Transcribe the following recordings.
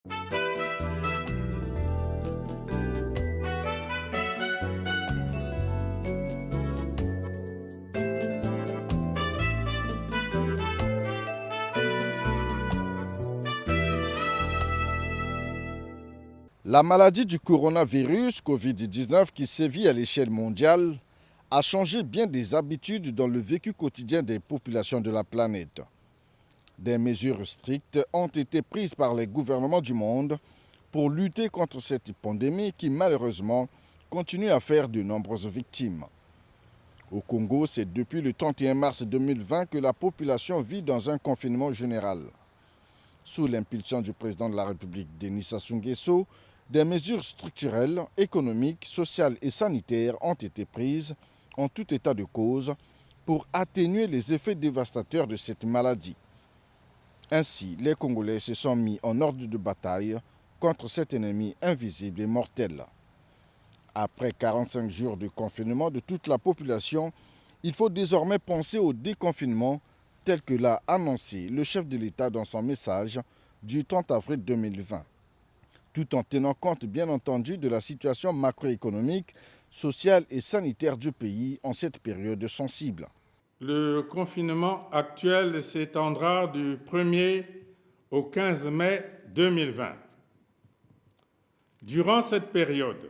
La maladie du coronavirus Covid-19 qui sévit à l'échelle mondiale a changé bien des habitudes dans le vécu quotidien des populations de la planète. Des mesures strictes ont été prises par les gouvernements du monde pour lutter contre cette pandémie qui malheureusement continue à faire de nombreuses victimes. Au Congo, c'est depuis le 31 mars 2020 que la population vit dans un confinement général. Sous l'impulsion du président de la République, Denis Sassou Nguesso, des mesures structurelles, économiques, sociales et sanitaires ont été prises en tout état de cause pour atténuer les effets dévastateurs de cette maladie. Ainsi, les Congolais se sont mis en ordre de bataille contre cet ennemi invisible et mortel. Après 45 jours de confinement de toute la population, il faut désormais penser au déconfinement tel que l'a annoncé le chef de l'État dans son message du 30 avril 2020. Tout en tenant compte bien entendu de la situation macroéconomique, sociale et sanitaire du pays en cette période sensible. Le confinement actuel s'étendra du 1er au 15 mai 2020. Durant cette période,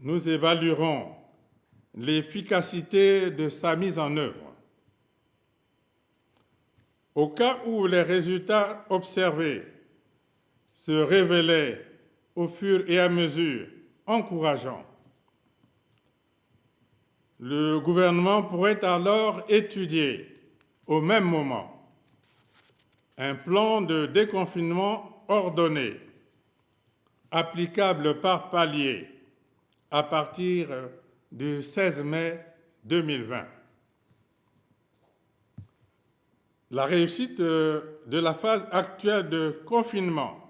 nous évaluerons l'efficacité de sa mise en œuvre. Au cas où les résultats observés se révélaient au fur et à mesure encourageants, le gouvernement pourrait alors étudier au même moment un plan de déconfinement ordonné, applicable par palier à partir du 16 mai 2020. La réussite de la phase actuelle de confinement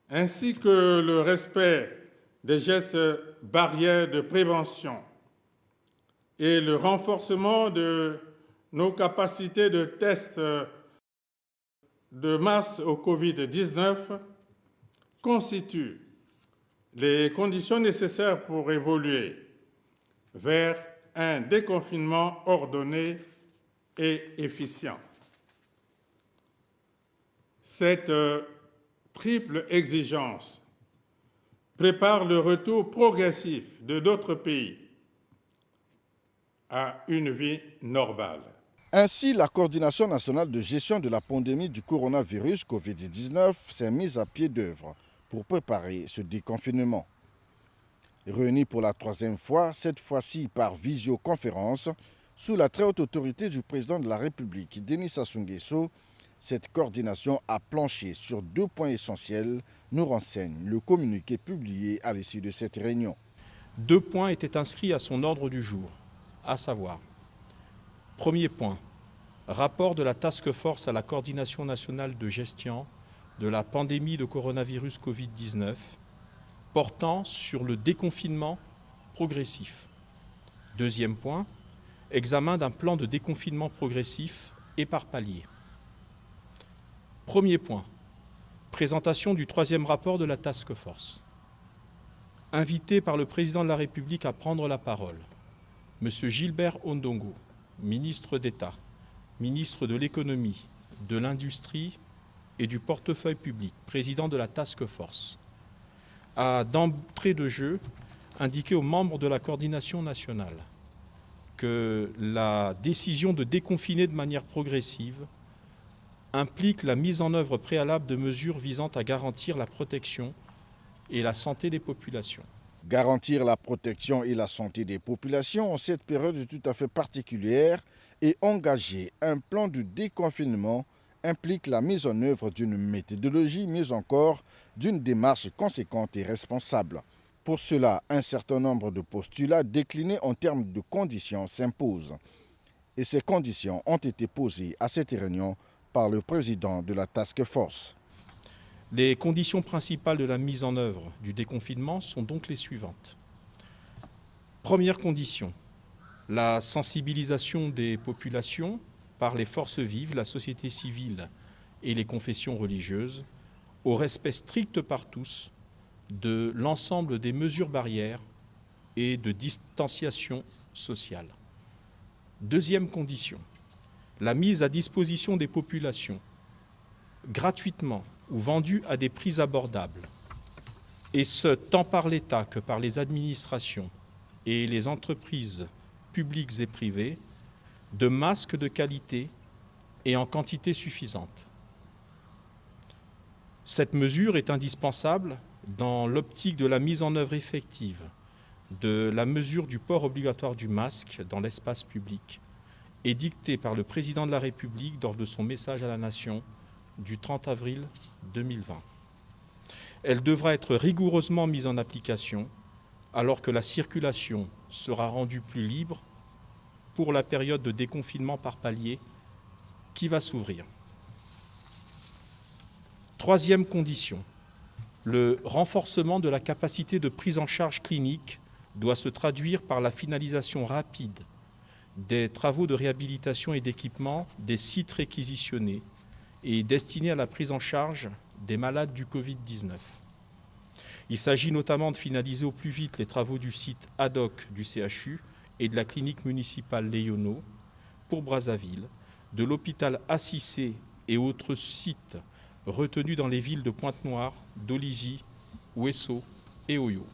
ainsi que le respect des gestes barrières de prévention et le renforcement de nos capacités de tests de masse au Covid-19 constituent les conditions nécessaires pour évoluer vers un déconfinement ordonné et efficient. Cette triple exigence prépare le retour progressif de d'autres pays à une vie normale. Ainsi, la Coordination nationale de gestion de la pandémie du coronavirus Covid-19 s'est mise à pied d'œuvre pour préparer ce déconfinement. Réunie pour la troisième fois, cette fois-ci par visioconférence, sous la très haute autorité du président de la République, Denis Sassou Nguesso, cette coordination a planché sur 2 points essentiels, nous renseigne le communiqué publié à l'issue de cette réunion. 2 points étaient inscrits à son ordre du jour, à savoir, premier point, rapport de la Task Force à la coordination nationale de gestion de la pandémie de coronavirus Covid-19, portant sur le déconfinement progressif. Deuxième point, examen d'un plan de déconfinement progressif et par palier. Premier point, présentation du 3e rapport de la Task Force. Invité par le président de la République à prendre la parole, M. Gilbert Ondongo, ministre d'État, ministre de l'Économie, de l'Industrie et du portefeuille public, président de la Task Force, a d'entrée de jeu indiqué aux membres de la coordination nationale que la décision de déconfiner de manière progressive implique la mise en œuvre préalable de mesures visant à garantir la protection et la santé des populations. Garantir la protection et la santé des populations en cette période tout à fait particulière et engager un plan de déconfinement implique la mise en œuvre d'une méthodologie, mais encore d'une démarche conséquente et responsable. Pour cela, un certain nombre de postulats déclinés en termes de conditions s'imposent. Et ces conditions ont été posées à cette réunion par le président de la Task Force. Les conditions principales de la mise en œuvre du déconfinement sont donc les suivantes. Première condition, la sensibilisation des populations par les forces vives, la société civile et les confessions religieuses, au respect strict par tous de l'ensemble des mesures barrières et de distanciation sociale. Deuxième condition, la mise à disposition des populations, gratuitement ou vendue à des prix abordables, et ce, tant par l'État que par les administrations et les entreprises publiques et privées, de masques de qualité et en quantité suffisante. Cette mesure est indispensable dans l'optique de la mise en œuvre effective de la mesure du port obligatoire du masque dans l'espace public, édictée par le Président de la République lors de son message à la Nation du 30 avril 2020. Elle devra être rigoureusement mise en application alors que la circulation sera rendue plus libre pour la période de déconfinement par palier qui va s'ouvrir. Troisième condition, le renforcement de la capacité de prise en charge clinique doit se traduire par la finalisation rapide des travaux de réhabilitation et d'équipement des sites réquisitionnés et destinés à la prise en charge des malades du Covid-19. Il s'agit notamment de finaliser au plus vite les travaux du site ad hoc du CHU et de la clinique municipale Léono pour Brazzaville, de l'hôpital Assissé et autres sites retenus dans les villes de Pointe-Noire, Dolisie, Ouesso et Oyo.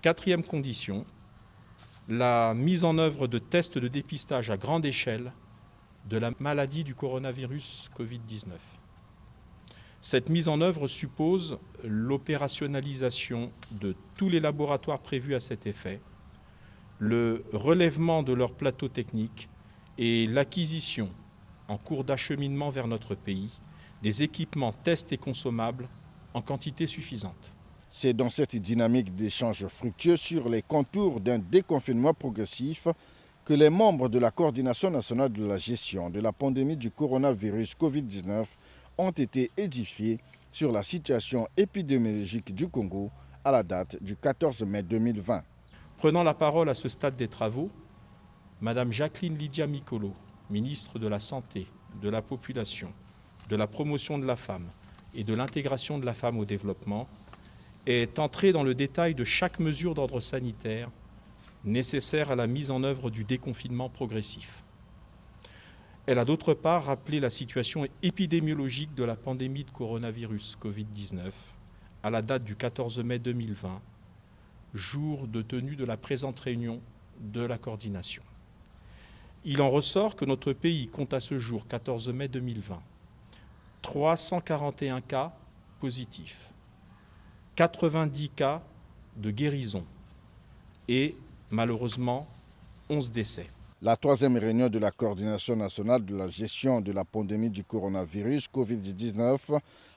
Quatrième condition, la mise en œuvre de tests de dépistage à grande échelle de la maladie du coronavirus Covid-19. Cette mise en œuvre suppose l'opérationnalisation de tous les laboratoires prévus à cet effet, le relèvement de leur plateau technique et l'acquisition, en cours d'acheminement vers notre pays, des équipements tests et consommables en quantité suffisante. C'est dans cette dynamique d'échange fructueux sur les contours d'un déconfinement progressif que les membres de la Coordination nationale de la gestion de la pandémie du coronavirus Covid-19 ont été édifiés sur la situation épidémiologique du Congo à la date du 14 mai 2020. Prenant la parole à ce stade des travaux, Madame Jacqueline Lydia Mikolo, ministre de la Santé, de la Population, de la Promotion de la Femme et de l'intégration de la femme au développement, est entrée dans le détail de chaque mesure d'ordre sanitaire nécessaire à la mise en œuvre du déconfinement progressif. Elle a d'autre part rappelé la situation épidémiologique de la pandémie de coronavirus Covid-19 à la date du 14 mai 2020, jour de tenue de la présente réunion de la coordination. Il en ressort que notre pays compte à ce jour, 14 mai 2020, 341 cas positifs, 90 cas de guérison et malheureusement 11 décès. La troisième réunion de la Coordination nationale de la gestion de la pandémie du coronavirus Covid-19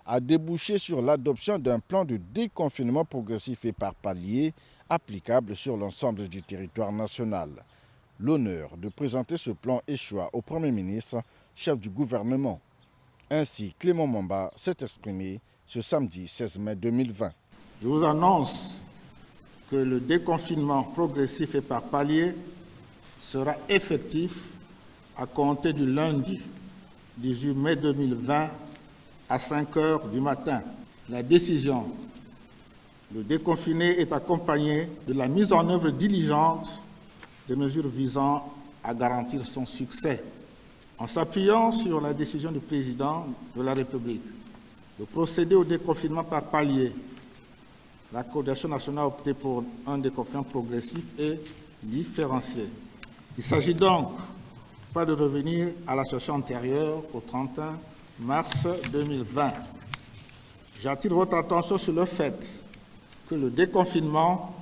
a débouché sur l'adoption d'un plan de déconfinement progressif et par palier applicable sur l'ensemble du territoire national. L'honneur de présenter ce plan échoua au Premier ministre, chef du gouvernement. Ainsi, Clément Mamba s'est exprimé ce samedi 16 mai 2020. Je vous annonce que le déconfinement progressif et par palier sera effectif à compter du lundi 18 mai 2020 à 5 heures du matin. La décision de déconfiner est accompagnée de la mise en œuvre diligente des mesures visant à garantir son succès. En s'appuyant sur la décision du président de la République de procéder au déconfinement par palier, la Coordination nationale a opté pour un déconfinement progressif et différencié. Il s'agit donc pas de revenir à la situation antérieure au 31 mars 2020. J'attire votre attention sur le fait que le déconfinement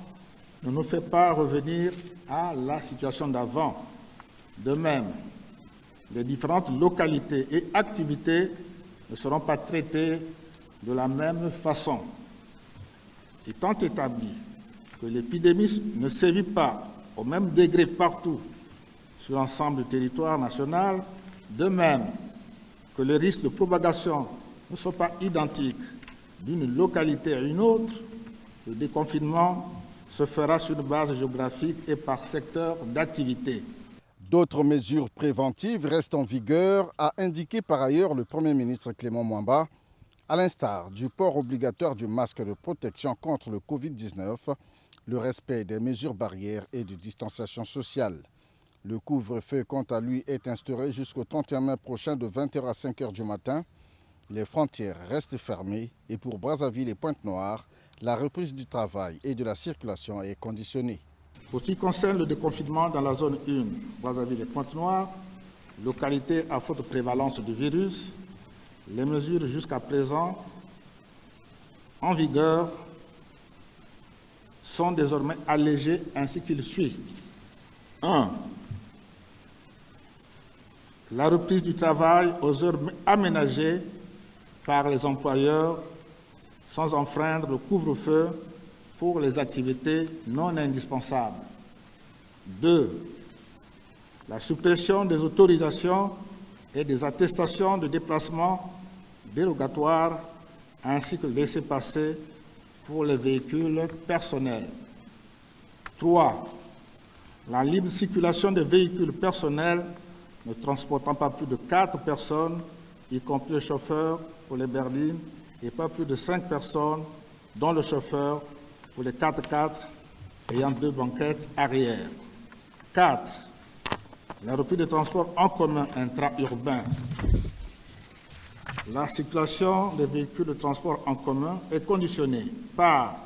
ne nous fait pas revenir à la situation d'avant. De même, les différentes localités et activités ne seront pas traitées de la même façon. Étant établi que l'épidémie ne sévit pas au même degré partout sur l'ensemble du territoire national, de même que les risques de propagation ne sont pas identiques d'une localité à une autre, le déconfinement se fera sur une base géographique et par secteur d'activité. D'autres mesures préventives restent en vigueur, a indiqué par ailleurs le Premier ministre Clément Mwamba, à l'instar du port obligatoire du masque de protection contre le Covid-19, le respect des mesures barrières et de distanciation sociale. Le couvre-feu, quant à lui, est instauré jusqu'au 31 mai prochain de 20h à 5h du matin. Les frontières restent fermées et pour Brazzaville et Pointe-Noire, la reprise du travail et de la circulation est conditionnée. Pour ce qui concerne le déconfinement dans la zone 1, Brazzaville et Pointe-Noire, localité à forte prévalence du virus, les mesures jusqu'à présent en vigueur sont désormais allégées ainsi qu'il suit. 1. La reprise du travail aux heures aménagées par les employeurs sans enfreindre le couvre-feu pour les activités non indispensables. 2. La suppression des autorisations et des attestations de déplacement dérogatoires ainsi que le laissez-passer pour les véhicules personnels. 3. La libre circulation des véhicules personnels ne transportant pas plus de 4 personnes, y compris le chauffeur pour les berlines, et pas plus de 5 personnes, dont le chauffeur pour les 4x4 ayant 2 banquettes arrière. 4. La reprise des transports en commun intra-urbains. La circulation des véhicules de transport en commun est conditionnée par,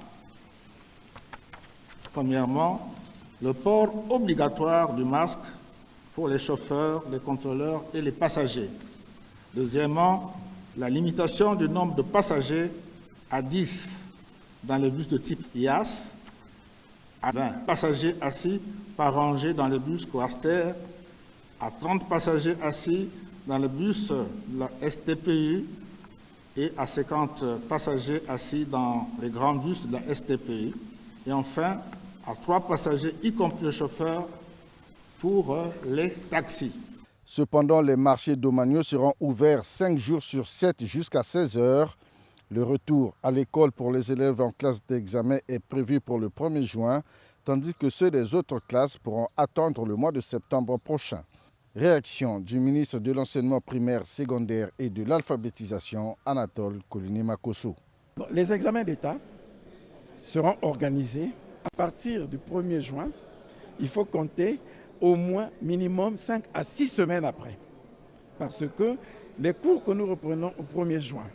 premièrement, le port obligatoire du masque pour les chauffeurs, les contrôleurs et les passagers. Deuxièmement, la limitation du nombre de passagers à 10 dans les bus de type IAS, à 20 passagers assis par rangée dans les bus Coaster, à 30 passagers assis dans le bus de la STPU et à 50 passagers assis dans les grands bus de la STPU. Et enfin, à 3 passagers, y compris le chauffeur, pour les taxis. Cependant, les marchés domaniaux seront ouverts 5 jours sur 7 jusqu'à 16h. Le retour à l'école pour les élèves en classe d'examen est prévu pour le 1er juin, tandis que ceux des autres classes pourront attendre le mois de septembre prochain. Réaction du ministre de l'Enseignement primaire, secondaire et de l'alphabétisation, Anatole Kolini-Makosso. Les examens d'État seront organisés à partir du 1er juin. Il faut compter au moins minimum 5 à 6 semaines après. Parce que les cours que nous reprenons au 1er juin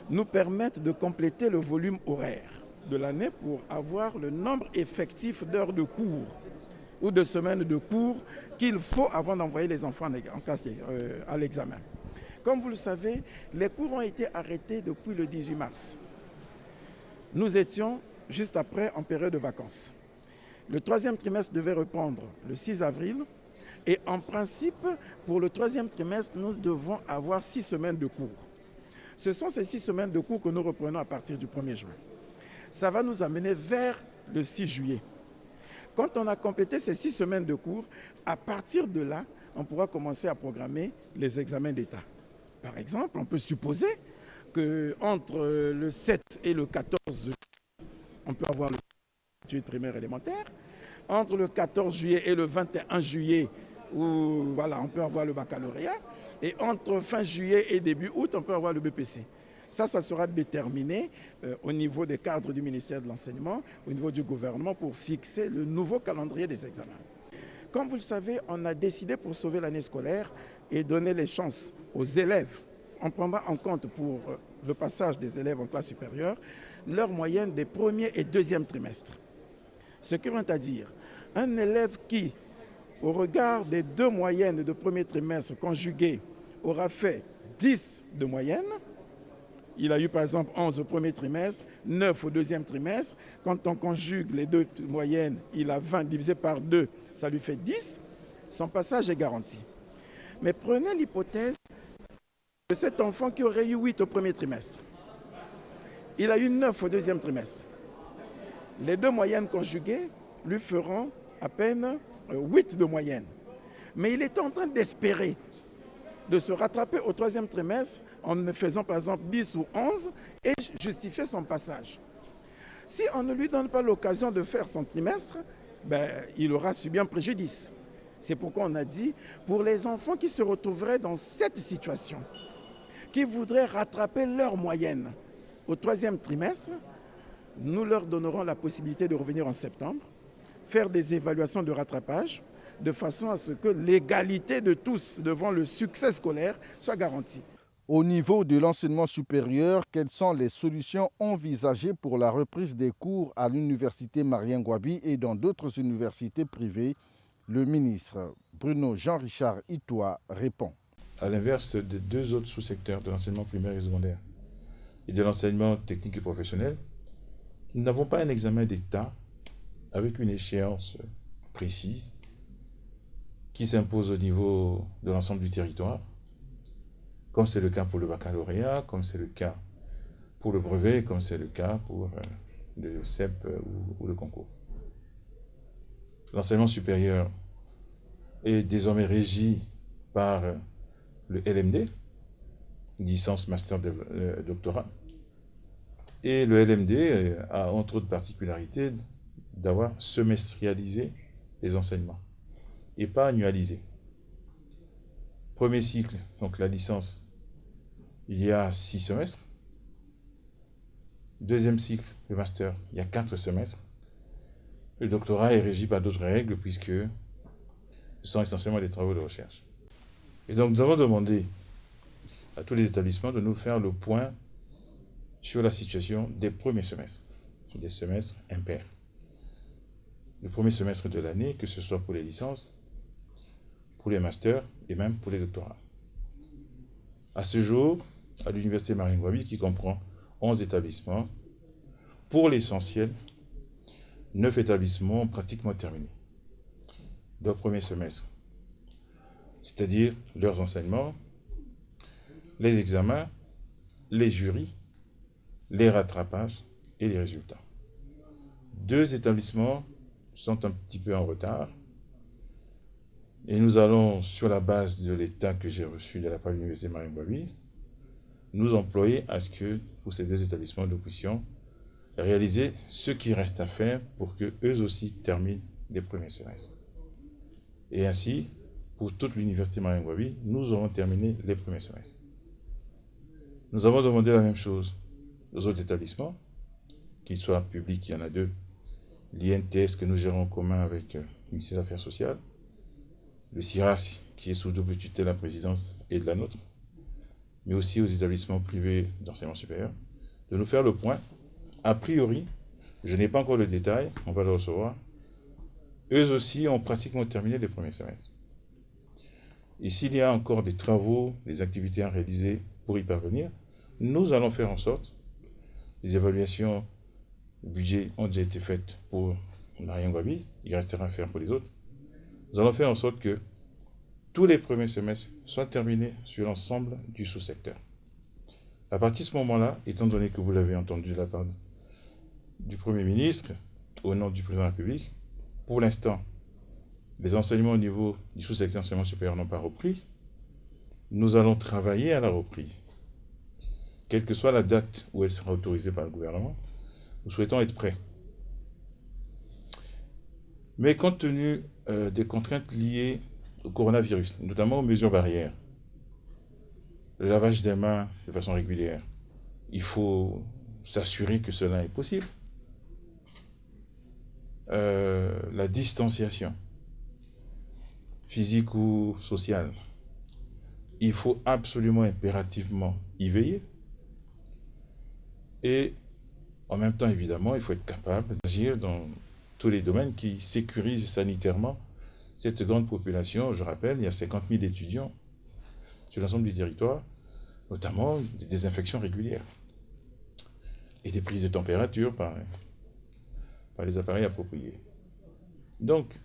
nous permettent de compléter le volume horaire de l'année pour avoir le nombre effectif d'heures de cours ou de semaines de cours qu'il faut avant d'envoyer les enfants en classe à l'examen. Comme vous le savez, les cours ont été arrêtés depuis le 18 mars. Nous étions juste après en période de vacances. Le 3e trimestre devait reprendre le 6 avril et en principe, pour le 3e trimestre, nous devons avoir 6 semaines de cours. Ce sont ces 6 semaines de cours que nous reprenons à partir du 1er juin. Ça va nous amener vers le 6 juillet. Quand on a complété ces 6 semaines de cours, à partir de là, on pourra commencer à programmer les examens d'État. Par exemple, on peut supposer qu'entre le 7 et le 14 juillet, on peut avoir le études primaires élémentaires. Entre le 14 juillet et le 21 juillet, où, voilà, on peut avoir le baccalauréat. Et entre fin juillet et début août, on peut avoir le BPC. Ça sera déterminé au niveau des cadres du ministère de l'Enseignement, au niveau du gouvernement, pour fixer le nouveau calendrier des examens. Comme vous le savez, on a décidé pour sauver l'année scolaire et donner les chances aux élèves. On prendra en compte pour le passage des élèves en classe supérieure leur moyenne des premiers et deuxièmes trimestres. Ce qui veut dire, un élève qui, au regard des 2 moyennes de premier trimestre conjuguées, aura fait 10 de moyenne, il a eu par exemple 11 au premier trimestre, 9 au deuxième trimestre. Quand on conjugue les 2 moyennes, il a 20 divisé par 2, ça lui fait 10. Son passage est garanti. Mais prenez l'hypothèse de cet enfant qui aurait eu 8 au premier trimestre. Il a eu 9 au deuxième trimestre. Les 2 moyennes conjuguées lui feront à peine 8 de moyenne. Mais il est en train d'espérer de se rattraper au 3e trimestre en faisant par exemple 10 ou 11 et justifier son passage. Si on ne lui donne pas l'occasion de faire son trimestre, il aura subi un préjudice. C'est pourquoi on a dit, pour les enfants qui se retrouveraient dans cette situation, qui voudraient rattraper leur moyenne au 3e trimestre, nous leur donnerons la possibilité de revenir en septembre, faire des évaluations de rattrapage, de façon à ce que l'égalité de tous devant le succès scolaire soit garantie. Au niveau de l'enseignement supérieur, quelles sont les solutions envisagées pour la reprise des cours à l'université Marien Ngouabi et dans d'autres universités privées? Le ministre Bruno Jean-Richard Itoa répond. À l'inverse des 2 autres sous-secteurs de l'enseignement primaire et secondaire et de l'enseignement technique et professionnel, nous n'avons pas un examen d'État avec une échéance précise qui s'impose au niveau de l'ensemble du territoire, comme c'est le cas pour le baccalauréat, comme c'est le cas pour le brevet, comme c'est le cas pour le CEP ou le concours. L'enseignement supérieur est désormais régi par le LMD, licence, master, doctorat. Et le LMD a entre autres particularités d'avoir semestrialisé les enseignements et pas annualisé. Premier cycle, donc la licence, il y a 6 semestres. Deuxième cycle, le master, il y a 4 semestres. Le doctorat est régi par d'autres règles puisque ce sont essentiellement des travaux de recherche. Et donc nous avons demandé à tous les établissements de nous faire le point sur la situation des premiers semestres, des semestres impairs. Le premier semestre de l'année, que ce soit pour les licences, pour les masters et même pour les doctorats. À ce jour, à l'université Marien Ngouabi, qui comprend 11 établissements, pour l'essentiel, 9 établissements ont pratiquement terminé leur premier semestre, c'est-à-dire leurs enseignements, les examens, les jurys, les rattrapages et les résultats. 2 établissements sont un petit peu en retard et nous allons, sur la base de l'état que j'ai reçu de la part de l'université Marien Ngouabi, nous employer à ce que, pour ces 2 établissements, nous puissions réaliser ce qui reste à faire pour qu'eux aussi terminent les premiers semestres. Et ainsi, pour toute l'université Marien Ngouabi, nous aurons terminé les premiers semestres. Nous avons demandé la même chose aux autres établissements, qu'ils soient publics, il y en a 2, l'INTS que nous gérons en commun avec le ministère des Affaires sociales, le CIRAS qui est sous double tutelle de la présidence et de la nôtre, mais aussi aux établissements privés d'enseignement supérieur, de nous faire le point. A priori, je n'ai pas encore le détail, on va le recevoir, eux aussi ont pratiquement terminé les premiers semestres. Et s'il y a encore des travaux, des activités à réaliser pour y parvenir, nous allons faire en sorte, les évaluations de budget ont déjà été faites pour Marien Ngouabi, il restera à faire pour les autres. Nous allons faire en sorte que tous les premiers semestres soient terminés sur l'ensemble du sous-secteur. À partir de ce moment-là, étant donné que vous l'avez entendu de la part du Premier ministre, au nom du Président de la République, pour l'instant, les enseignements au niveau du sous-secteur enseignement supérieur n'ont pas repris. Nous allons travailler à la reprise. Quelle que soit la date où elle sera autorisée par le gouvernement, nous souhaitons être prêts. Mais compte tenu des contraintes liées au coronavirus, notamment aux mesures barrières, le lavage des mains de façon régulière, il faut s'assurer que cela est possible. La distanciation physique ou sociale, il faut absolument impérativement y veiller. Et en même temps, évidemment, il faut être capable d'agir dans tous les domaines qui sécurisent sanitairement cette grande population. Je rappelle, il y a 50 000 étudiants sur l'ensemble du territoire, notamment des désinfections régulières et des prises de température par les appareils appropriés. Donc,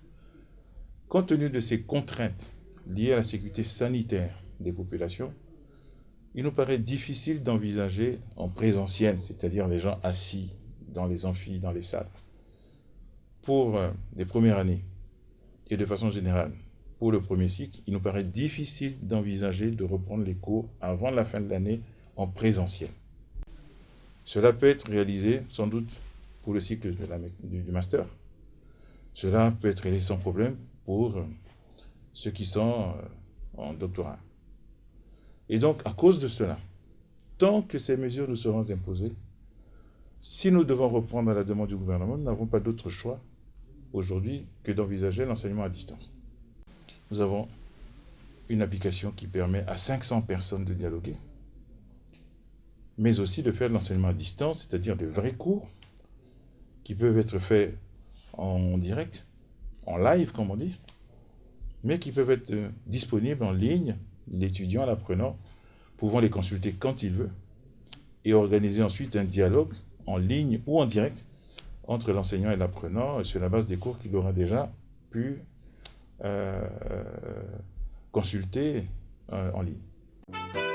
compte tenu de ces contraintes liées à la sécurité sanitaire des populations, il nous paraît difficile d'envisager en présentiel, c'est-à-dire les gens assis dans les amphis, dans les salles, pour les premières années et de façon générale pour le premier cycle, il nous paraît difficile d'envisager de reprendre les cours avant la fin de l'année en présentiel. Cela peut être réalisé sans doute pour le cycle du master. Cela peut être réalisé sans problème pour ceux qui sont en doctorat. Et donc, à cause de cela, tant que ces mesures nous seront imposées, si nous devons reprendre à la demande du gouvernement, nous n'avons pas d'autre choix aujourd'hui que d'envisager l'enseignement à distance. Nous avons une application qui permet à 500 personnes de dialoguer, mais aussi de faire de l'enseignement à distance, c'est-à-dire des vrais cours qui peuvent être faits en direct, en live comme on dit, mais qui peuvent être disponibles en ligne, l'étudiant, l'apprenant, pouvant les consulter quand il veut, et organiser ensuite un dialogue en ligne ou en direct entre l'enseignant et l'apprenant sur la base des cours qu'il aura déjà pu consulter en ligne.